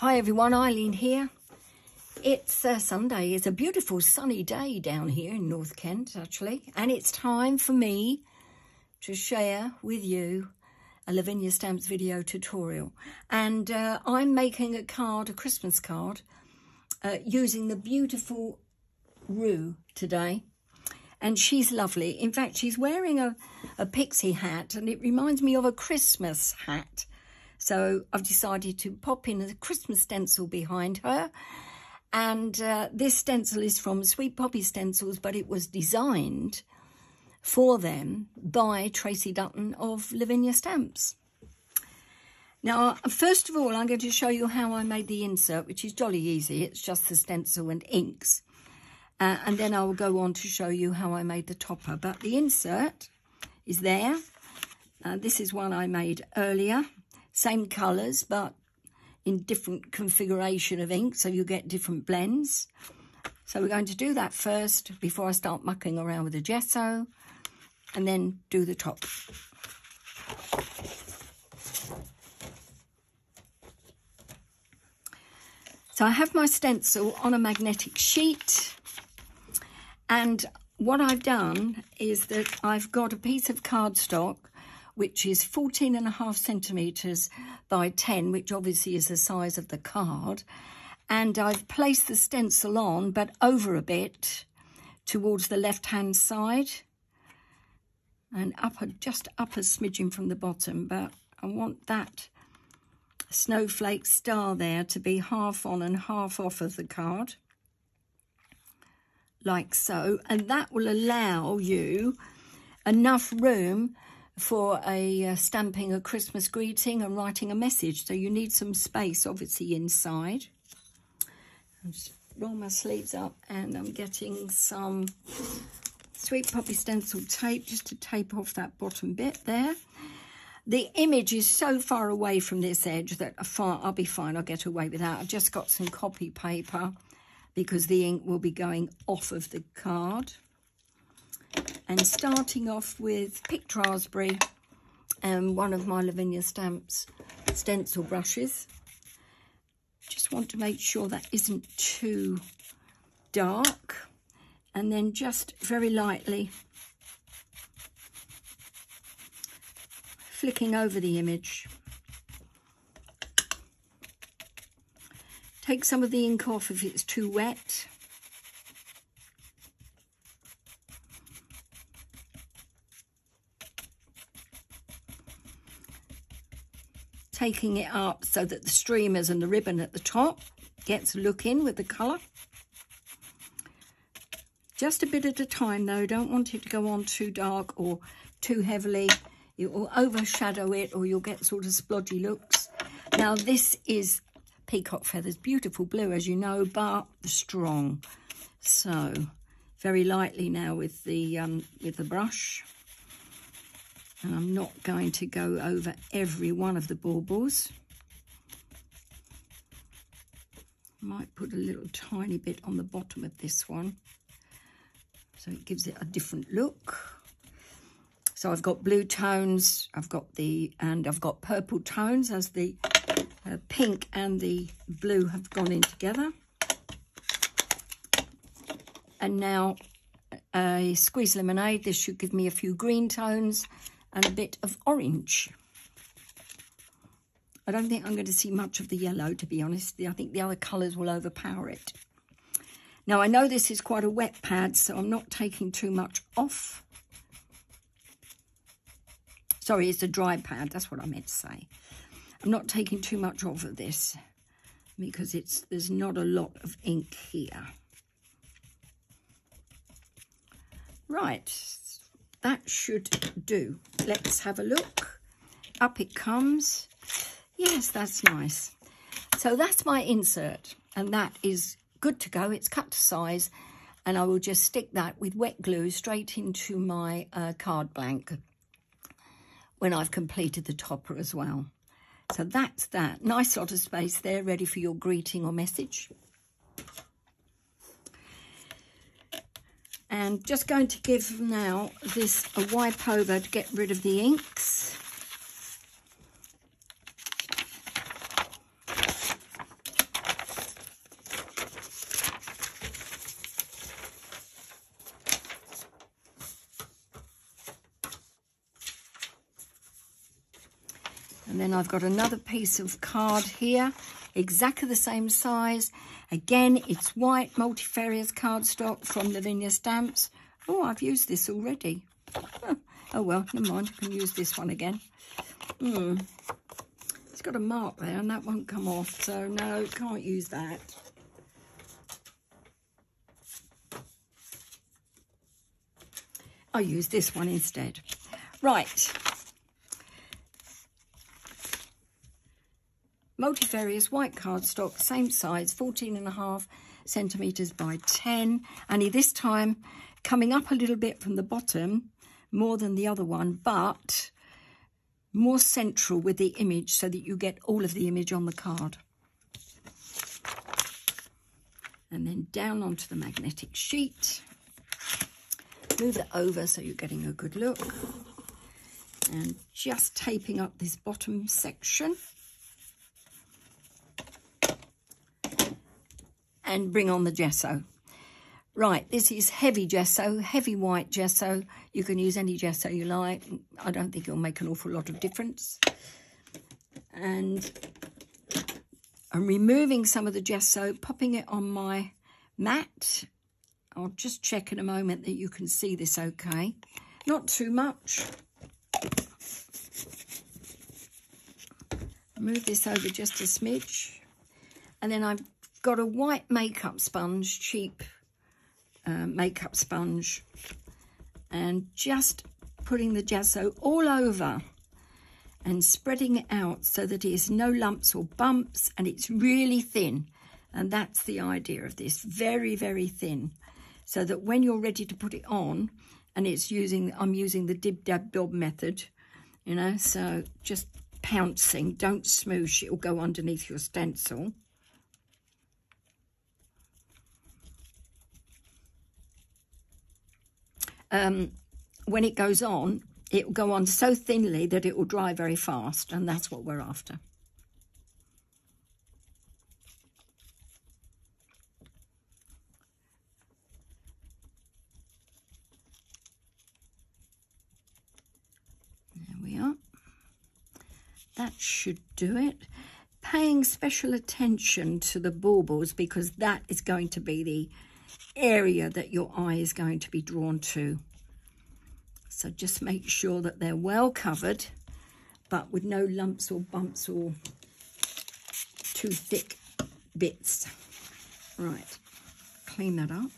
Hi everyone, Eileen here. It's Sunday. It's a beautiful sunny day down here in North Kent actually, and it's time for me to share with you a Lavinia Stamps video tutorial. And I'm making a card, a Christmas card, using the beautiful Rue today. And she's lovely. In fact, she's wearing a pixie hat, and it reminds me of a Christmas hat. So I've decided to pop in a Christmas stencil behind her. And this stencil is from Sweet Poppy Stencils, but it was designed for them by Tracy Dutton of Lavinia Stamps. Now, first of all, I'm going to show you how I made the insert, which is jolly easy. It's just the stencil and inks. And then I will go on to show you how I made the topper. But the insert is there. This is one I made earlier. Same colours, but in different configuration of ink, so you get different blends. So we're going to do that first before I start mucking around with the gesso, and then do the top. So I have my stencil on a magnetic sheet, and what I've done is that I've got a piece of cardstock which is 14.5 centimetres by 10, which obviously is the size of the card. And I've placed the stencil on, but over a bit towards the left-hand side. And just up a smidgen from the bottom, but I want that snowflake star there to be half on and half off of the card. Like so. And that will allow you enough room for stamping a Christmas greeting and writing a message. So you need some space, obviously, inside. I'll just roll my sleeves up, and I'm getting some Sweet Poppy stencil tape just to tape off that bottom bit there. The image is so far away from this edge that I'll be fine. I'll get away with that. I've just got some copy paper because the ink will be going off of the card. And starting off with picked raspberry and one of my Lavinia Stamps stencil brushes. Just want to make sure that isn't too dark. And then just very lightly flicking over the image. Take some of the ink off if it's too wet. Taking it up so that the streamers and the ribbon at the top gets a look in with the colour. Just a bit at a time though, don't want it to go on too dark or too heavily. It will overshadow it or you'll get sort of splodgy looks. Now this is Peacock Feathers, beautiful blue as you know, but strong. So very lightly now with the brush. And I'm not going to go over every one of the baubles. Might put a little tiny bit on the bottom of this one, so it gives it a different look. So I've got blue tones, I've got purple tones as the pink and the blue have gone in together. And now a squeeze lemonade. This should give me a few green tones and a bit of orange. I don't think I'm going to see much of the yellow, to be honest. I think the other colours will overpower it. Now, I know this is quite a wet pad, so I'm not taking too much off. Sorry, it's a dry pad. That's what I meant to say. I'm not taking too much off of this because there's not a lot of ink here. Right. That should do. Let's have a look. Up it comes. Yes, that's nice. So that's my insert, and that is good to go. It's cut to size, and I will just stick that with wet glue straight into my card blank when I've completed the topper as well. So that's that. Nice lot of space there, ready for your greeting or message. And just going to give now this a wipe over to get rid of the inks. And then I've got another piece of card here, exactly the same size. Again, it's white multifarious cardstock from Lavinia Stamps. Oh, I've used this already. Oh well, never mind, I can use this one again. It's got a mark there and that won't come off, so no, can't use that. I'll use this one instead. Right. Multifarious white cardstock, same size, 14.5 centimetres by 10. Only this time coming up a little bit from the bottom, more than the other one, but more central with the image so that you get all of the image on the card. And then down onto the magnetic sheet. Move it over so you're getting a good look. And just taping up this bottom section. And bring on the gesso. Right, this is heavy gesso, heavy white gesso. You can use any gesso you like. I don't think it'll make an awful lot of difference. And I'm removing some of the gesso, popping it on my mat. I'll just check in a moment that you can see this okay. Not too much. Move this over just a smidge. And then I've got a white makeup sponge, cheap makeup sponge, and just putting the gesso all over and spreading it out so that it has no lumps or bumps, and it's really thin. And that's the idea of this, very, very thin, so that when you're ready to put it on, and I'm using the dib-dab-dob method, you know, so just pouncing, don't smoosh, it'll go underneath your stencil. When it goes on, it will go on so thinly that it will dry very fast, and that's what we're after. There we are. That should do it. Paying special attention to the baubles, because that is going to be the area that your eye is going to be drawn to. So just make sure that they're well covered, but with no lumps or bumps or too thick bits. Right, clean that up.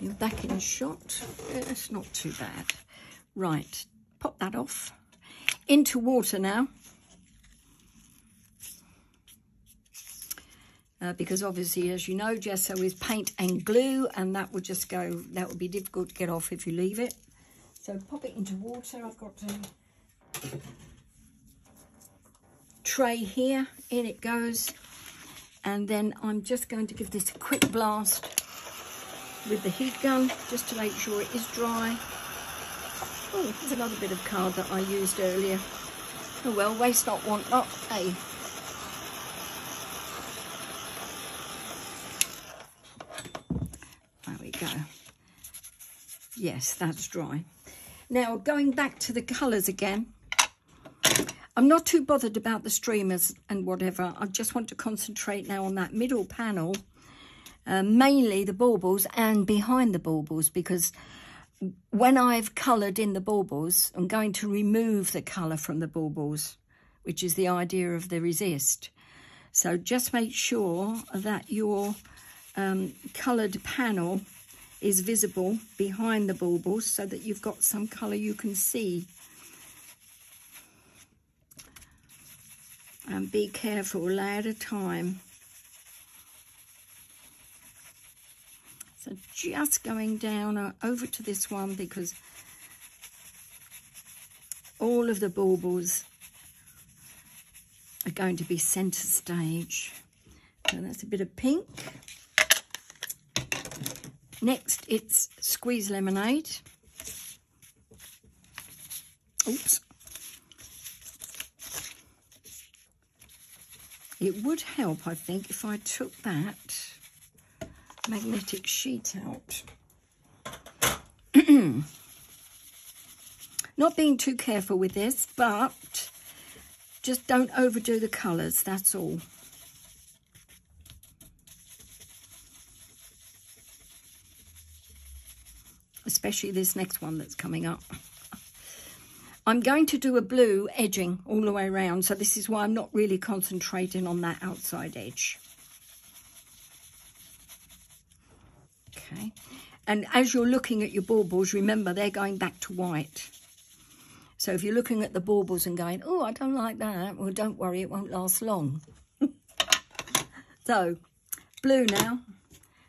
You're back in shot. It's not too bad. Right, pop that off. Into water now. Because obviously, as you know, gesso is paint and glue, and that would just go, that would be difficult to get off if you leave it. So pop it into water. I've got a tray here, in it goes. And then I'm just going to give this a quick blast with the heat gun, just to make sure it is dry. Oh, there's another bit of card that I used earlier. Oh well, waste not, want not, hey. There we go. Yes, that's dry. Now, going back to the colours again, I'm not too bothered about the streamers and whatever. I just want to concentrate now on that middle panel, mainly the baubles and behind the baubles, because when I've coloured in the baubles, I'm going to remove the colour from the baubles, which is the idea of the resist. So just make sure that your coloured panel is visible behind the baubles so that you've got some colour you can see. And be careful, lay at a time. So just going down over to this one, because all of the baubles are going to be centre stage. So that's a bit of pink. Next, it's Squeeze Lemonade. Oops. it would help, I think, if I took that magnetic sheet out. Not being too careful with this, but just don't overdo the colours, that's all. Especially this next one that's coming up. I'm going to do a blue edging all the way around, so this is why I'm not really concentrating on that outside edge. Okay, and as you're looking at your baubles, remember they're going back to white. So if you're looking at the baubles and going, oh, I don't like that, well, don't worry, it won't last long. So, blue now.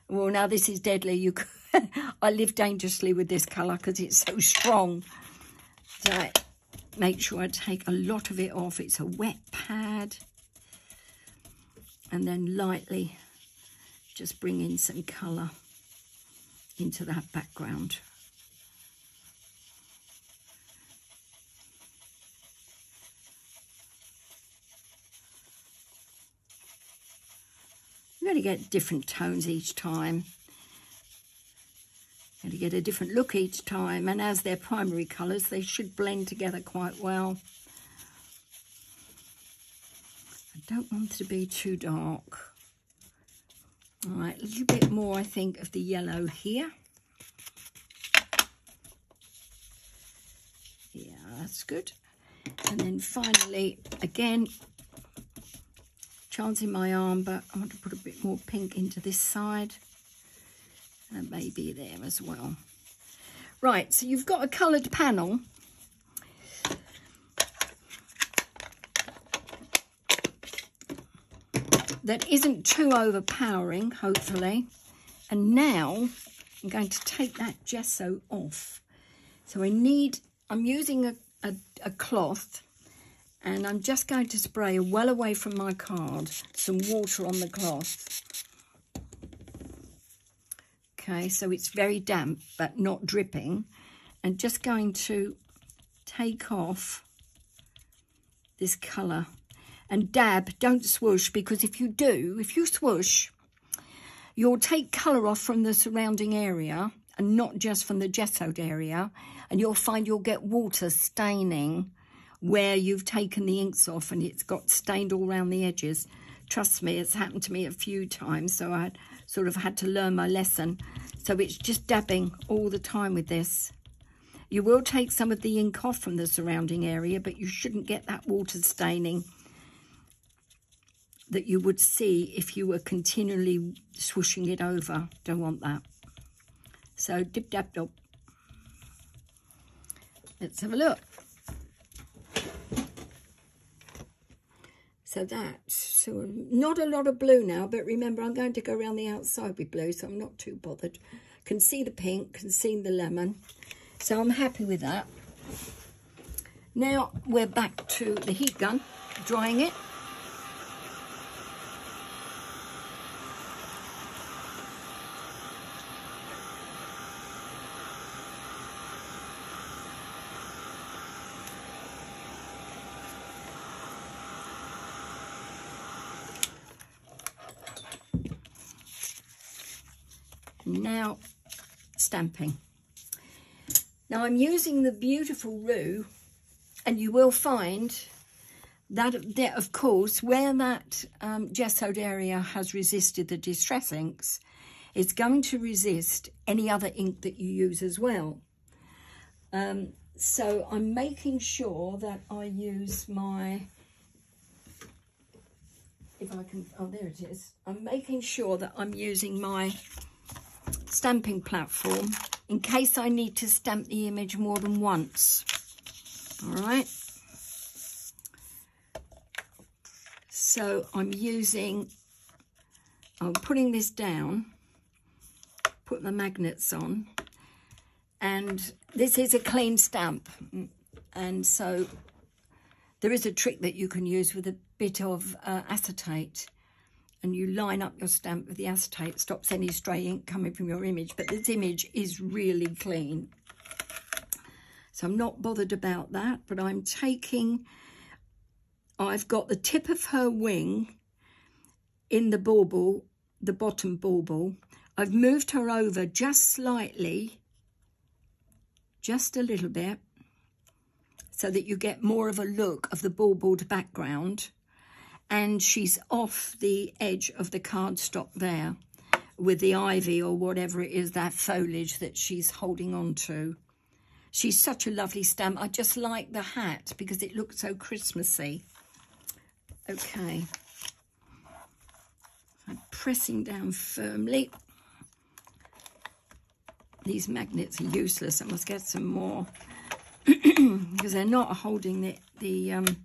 Well, now this is deadly. I live dangerously with this colour because it's so strong. So, make sure I take a lot of it off. It's a wet pad. And then lightly just bring in some colour into that background. You're going to get different tones each time. You're going to get a different look each time, and as they're primary colours, they should blend together quite well. I don't want it to be too dark. All right, a little bit more, I think, of the yellow here. Yeah, that's good. And then finally, again, chance in my arm, but I want to put a bit more pink into this side. And maybe there as well. Right, so you've got a coloured panel. That isn't too overpowering, hopefully. And now I'm going to take that gesso off. So I'm using a cloth, and I'm just going to spray well away from my card some water on the cloth. Okay, so it's very damp but not dripping, and just going to take off this colour and dab. Don't swoosh, because if you swoosh, you'll take colour off from the surrounding area and not just from the gessoed area, and you'll find you'll get water staining where you've taken the inks off and it's got stained all around the edges. Trust me, it's happened to me a few times, so I sort of had to learn my lesson. So it's just dabbing all the time with this. You will take some of the ink off from the surrounding area, but you shouldn't get that water staining that you would see if you were continually swooshing it over. Don't want that. So dip, dab, dop. Let's have a look. So not a lot of blue now, but remember I'm going to go around the outside with blue, so I'm not too bothered. Can see the pink, can see the lemon, so I'm happy with that. Now we're back to the heat gun, drying it. Now stamping. Now I'm using the beautiful Rue, and you will find that there, of course, where that gessoed area has resisted the distress inks, it's going to resist any other ink that you use as well. So I'm making sure that I use my, if I can, oh there it is. I'm making sure that I'm using my stamping platform in case I need to stamp the image more than once. All right, so I'm putting this down, put the magnets on, and this is a clean stamp, and so there is a trick that you can use with a bit of acetate, and you line up your stamp with the acetate. It stops any stray ink coming from your image, but this image is really clean. So I'm not bothered about that, but I've got the tip of her wing in the bauble, the bottom bauble. I've moved her over just slightly, just a little bit, so that you get more of a look of the baubled background. And she's off the edge of the cardstock there with the ivy or whatever it is, that foliage that she's holding on to. She's such a lovely stamp. I just like the hat because it looks so Christmassy. Okay. I'm pressing down firmly. These magnets are useless. I must get some more because they're not holding the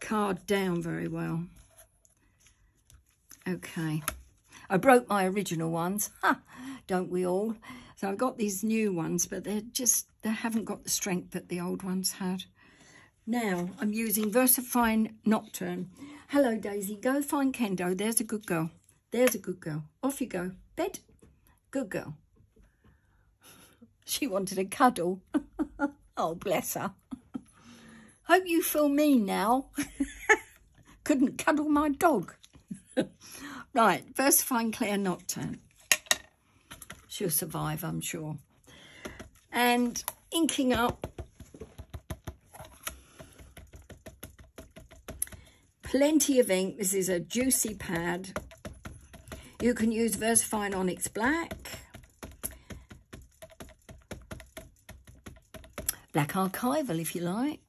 card down very well. Okay. I broke my original ones. Ha! Don't we all? So I've got these new ones, but they haven't got the strength that the old ones had. Now I'm using VersaFine Nocturne. Hello, Daisy. Go find Kendo. There's a good girl. There's a good girl. Off you go. Bed. Good girl. She wanted a cuddle. Oh, bless her. Hope you feel mean now. Couldn't cuddle my dog. Right, VersaFine Clear Nocturne. She'll survive, I'm sure. And inking up. Plenty of ink. This is a juicy pad. You can use VersaFine Onyx Black. Black Archival if you like.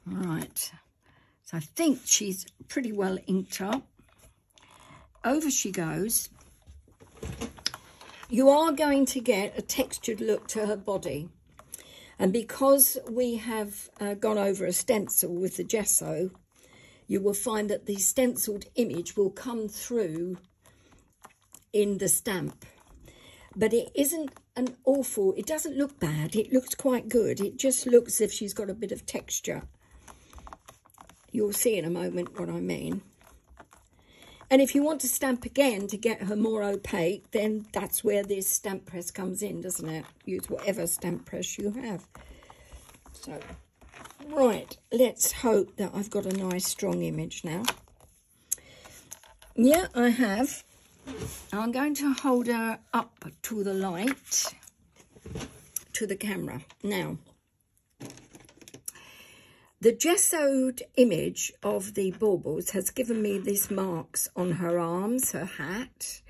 Right, so I think she's pretty well inked up. Over she goes. You are going to get a textured look to her body. And because we have gone over a stencil with the gesso, you will find that the stenciled image will come through in the stamp. But it isn't an awful, it doesn't look bad. It looks quite good. It just looks as if she's got a bit of texture. You'll see in a moment what I mean. And if you want to stamp again to get her more opaque, then that's where this stamp press comes in, doesn't it? Use whatever stamp press you have. So, right, let's hope that I've got a nice strong image now. Yeah, I have. I'm going to hold her up to the light, to the camera. Now, the gessoed image of the baubles has given me these marks on her arms, her hat,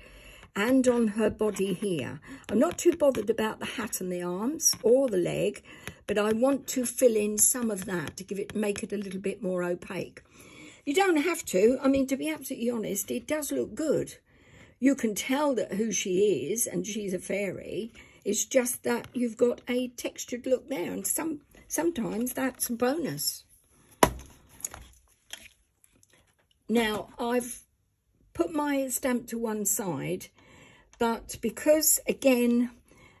and on her body here. I'm not too bothered about the hat and the arms or the leg, but I want to fill in some of that to make it a little bit more opaque. You don't have to. I mean, to be absolutely honest, it does look good. You can tell that who she is, and she's a fairy. It's just that you've got a textured look there, and sometimes that's a bonus. Now, I've put my stamp to one side, but because, again,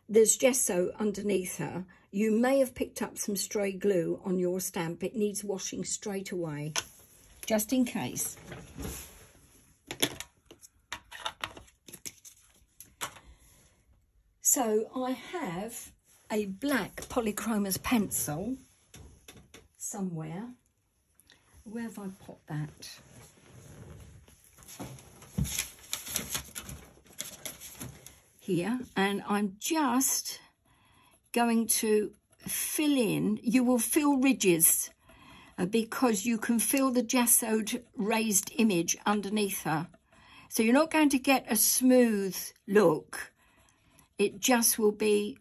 there's gesso underneath her, you may have picked up some stray glue on your stamp. It needs washing straight away, just in case. So I have a black polychromos pencil somewhere. Where have I put that? Here, and I'm just going to fill in. You will feel ridges because you can feel the gessoed raised image underneath her. So you're not going to get a smooth look. It just will be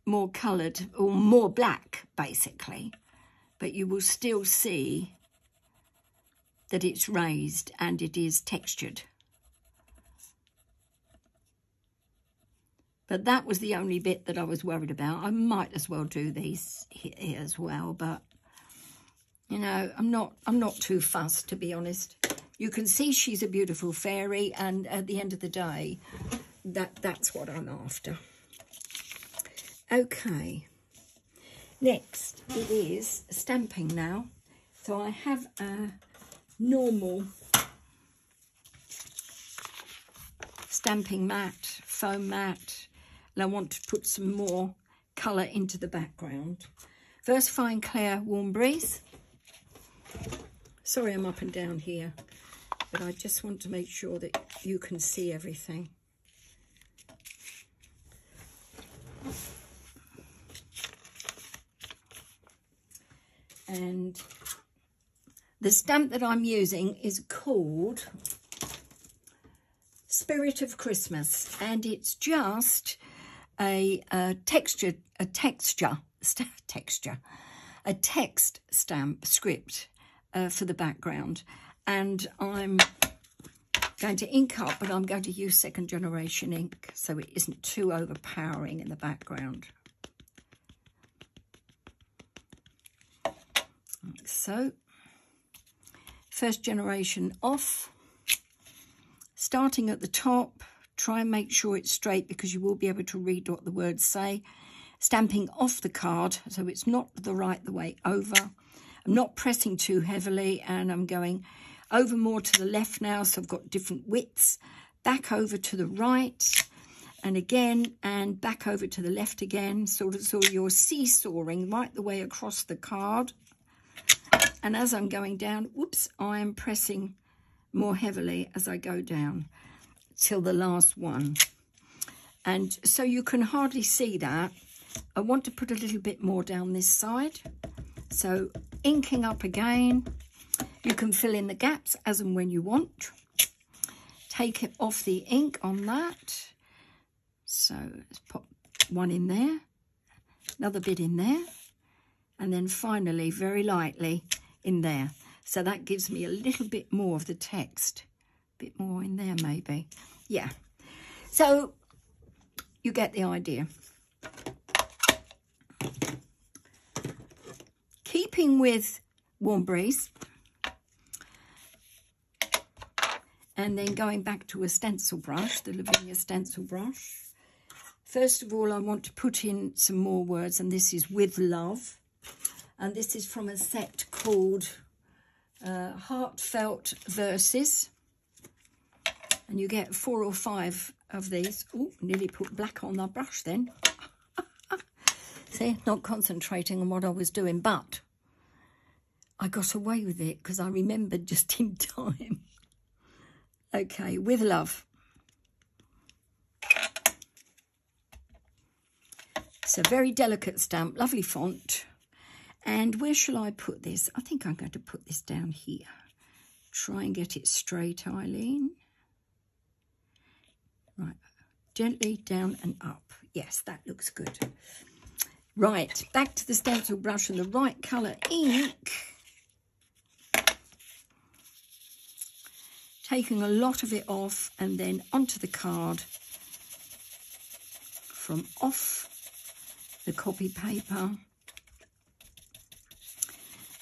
more coloured or more black, basically. But you will still see that it's raised and it is textured. But that was the only bit that I was worried about. I might as well do these here as well, but you know, I'm not too fussed, to be honest. You can see she's a beautiful fairy, and at the end of the day, that's what I'm after. Okay. Next, it is stamping now. So I have a normal stamping mat, foam mat, and I want to put some more colour into the background. First, Fine Clair Warm Breeze. Sorry I'm up and down here, but I just want to make sure that you can see everything. And the stamp that I'm using is called Spirit of Christmas, and it's just a text stamp script for the background. And I'm going to ink up, but I'm going to use second generation ink so it isn't too overpowering in the background. Like so. First generation off, starting at the top, try and make sure it's straight because you will be able to read what the words say. Stamping off the card so it's not the way over. I'm not pressing too heavily, and I'm going over more to the left now, so I've got different widths. Back over to the right, and again, and back over to the left again, so you're seesawing right the way across the card. And as I'm going down, whoops, I am pressing more heavily as I go down till the last one. And so you can hardly see that. I want to put a little bit more down this side. So inking up again. You can fill in the gaps as and when you want. Take it off the ink on that. So let's pop one in there, another bit in there, and then finally very lightly in there. So that gives me a little bit more of the text. A bit more in there maybe. Yeah. So you get the idea. Keeping with Warm Breeze, and then going back to a stencil brush, the Lavinia stencil brush. First of all, I want to put in some more words, and this is With Love. And this is from a set called Heartfelt Verses. And you get 4 or 5 of these. Oh, nearly put black on the brush then. See, not concentrating on what I was doing, but I got away with it because I remembered just in time. Okay, With Love. It's a very delicate stamp, lovely font. And where shall I put this? I think I'm going to put this down here. Try and get it straight, Eileen. Right, gently down and up. Yes, that looks good. Right, back to the stencil brush and the right colour ink. Taking a lot of it off and then onto the card from off the copy paper.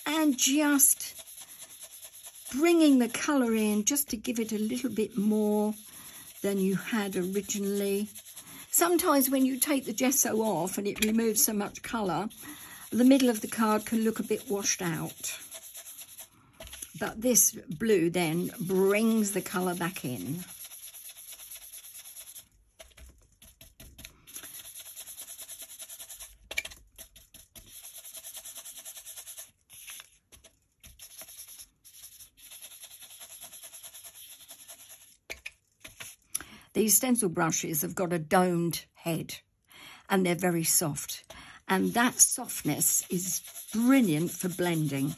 And just bringing the colour in just to give it a little bit more than you had originally. Sometimes when you take the gesso off and it removes so much colour, the middle of the card can look a bit washed out. But this blue then brings the colour back in. These stencil brushes have got a domed head and they're very soft. And that softness is brilliant for blending.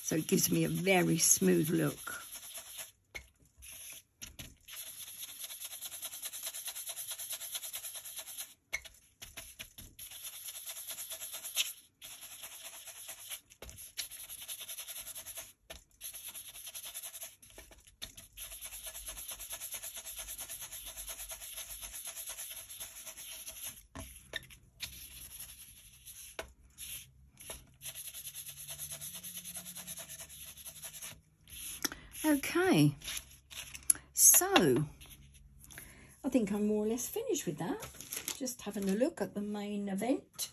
So it gives me a very smooth look. Okay, so I think I'm more or less finished with that. Just having a look at the main event.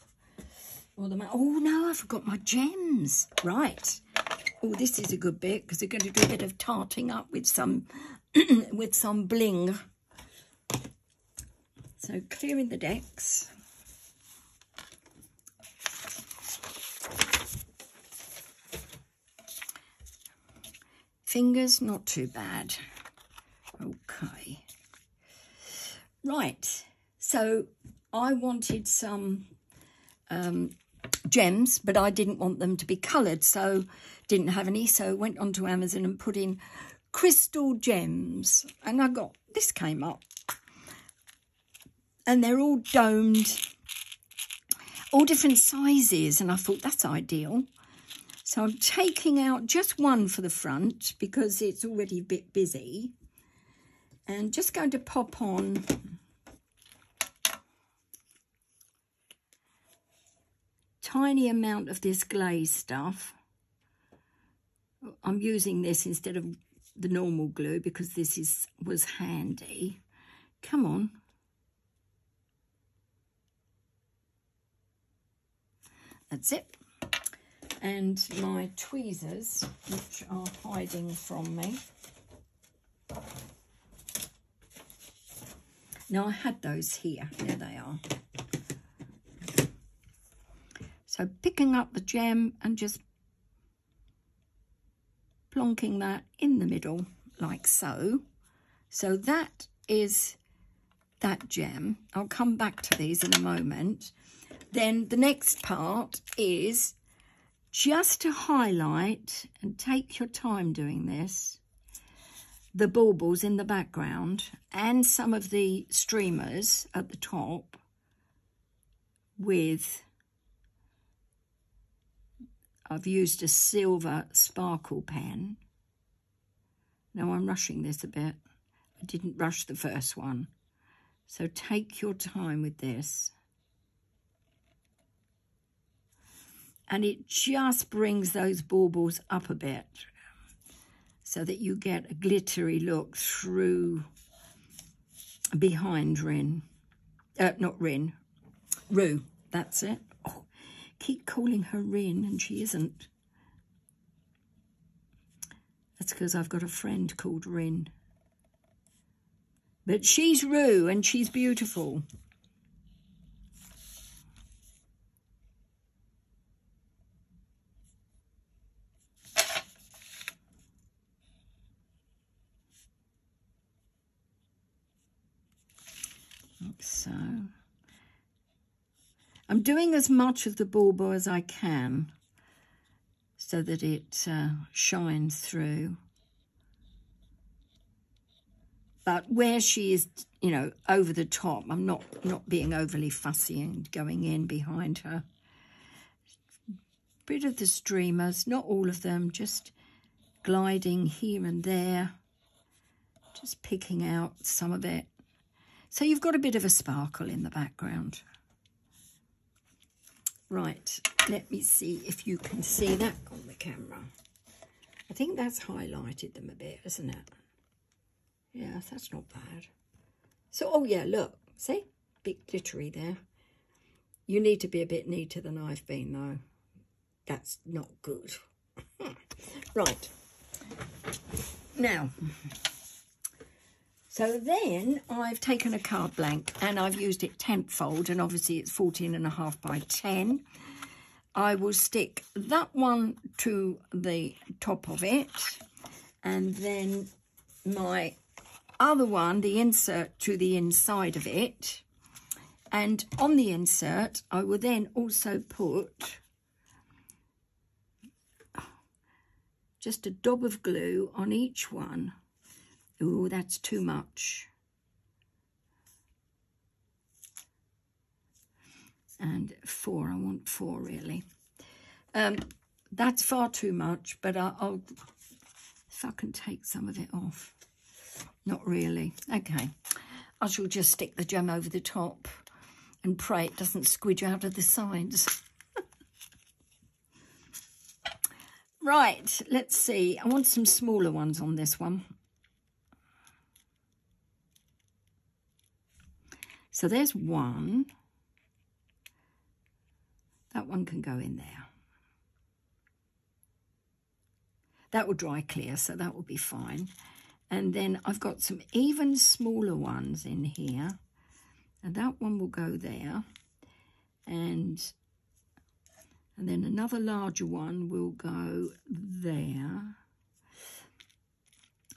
Or the oh no, I forgot my gems. Right, Oh, this is a good bit because we're going to do a bit of tarting up with some with some bling. So clearing the decks. Fingers, not too bad. Okay. Right. So I wanted some gems, but I didn't want them to be coloured, so didn't have any. So went onto Amazon and put in crystal gems, and I got this came up, and they're all domed, all different sizes, and I thought that's ideal. So I'm taking out just one for the front because it's already a bit busy, and just going to pop on tiny amount of this glaze stuff. I'm using this instead of the normal glue because this was handy. Come on. That's it. And my tweezers, which are hiding from me. Now, I had those here. There they are. So picking up the gem and just plonking that in the middle like so. So that is that gem. I'll come back to these in a moment. Then the next part is just to highlight, and take your time doing this, the baubles in the background and some of the streamers at the top with, I've used a silver sparkle pen. Now I'm rushing this a bit. I didn't rush the first one. So take your time with this. And it just brings those baubles up a bit so that you get a glittery look through behind Rin. Not Rin, Rue, that's it. Oh, keep calling her Rin and she isn't. That's because I've got a friend called Rin. But she's Rue and she's beautiful. So I'm doing as much of the bauble as I can so that it shines through. But where she is, you know, over the top, I'm not being overly fussy and going in behind her. Bit of the streamers, not all of them, just gliding here and there, just picking out some of it. So you've got a bit of a sparkle in the background. Right, let me see if you can see that on the camera. I think that's highlighted them a bit, isn't it? Yeah, that's not bad. So, oh yeah, look, see? Bit glittery there. You need to be a bit neater than I've been, though. That's not good. Right. Now, so then I've taken a card blank and I've used it tenfold, and obviously it's 14.5 by 10. I will stick that one to the top of it, and then my other one, the insert, to the inside of it. And on the insert, I will then also put just a dab of glue on each one. Ooh, that's too much. And 4, I want 4 really. That's far too much, but I'll, if I can take some of it off. Not really. Okay. I shall just stick the gem over the top and pray it doesn't squidge out of the sides. Right, let's see. I want some smaller ones on this one. So there's one. That one can go in there. That will dry clear, so that will be fine. And then I've got some even smaller ones in here. And that one will go there. And then another larger one will go there.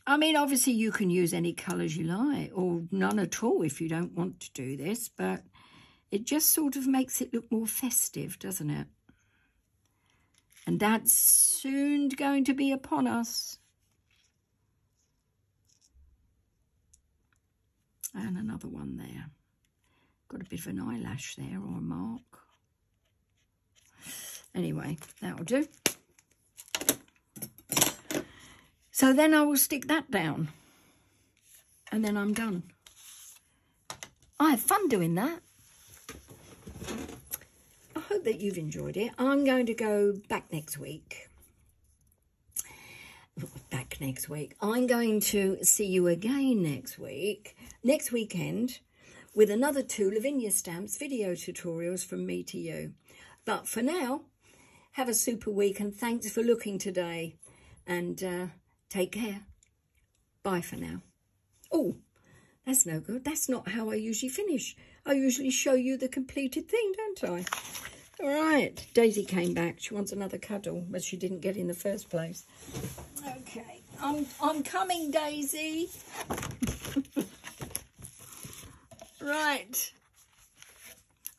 I mean, obviously you can use any colours you like, or none at all if you don't want to do this, but it just sort of makes it look more festive, doesn't it? And that's soon going to be upon us. And another one there. Got a bit of an eyelash there, or a mark. Anyway, that'll do. So then I will stick that down. And then I'm done. I have fun doing that. I hope that you've enjoyed it. I'm going to go back next week. I'm going to see you again next weekend, with another 2 Lavinia Stamps video tutorials from me to you. But for now, have a super week and thanks for looking today. And take care. Bye for now. Oh, that's no good. That's not how I usually finish. I usually show you the completed thing, don't I? All right. Daisy came back. She wants another cuddle, but she didn't get in the first place. Okay. I'm coming, Daisy. Right.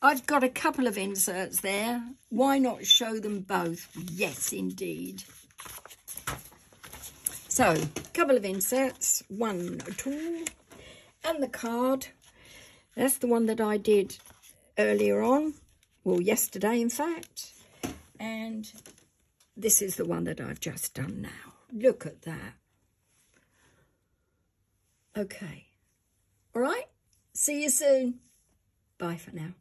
I've got a couple of inserts there. Why not show them both? Yes, indeed. So, a couple of inserts, 1 tool, and the card. That's the one that I did earlier on, well, yesterday, in fact. And this is the one that I've just done now. Look at that. Okay. All right. See you soon. Bye for now.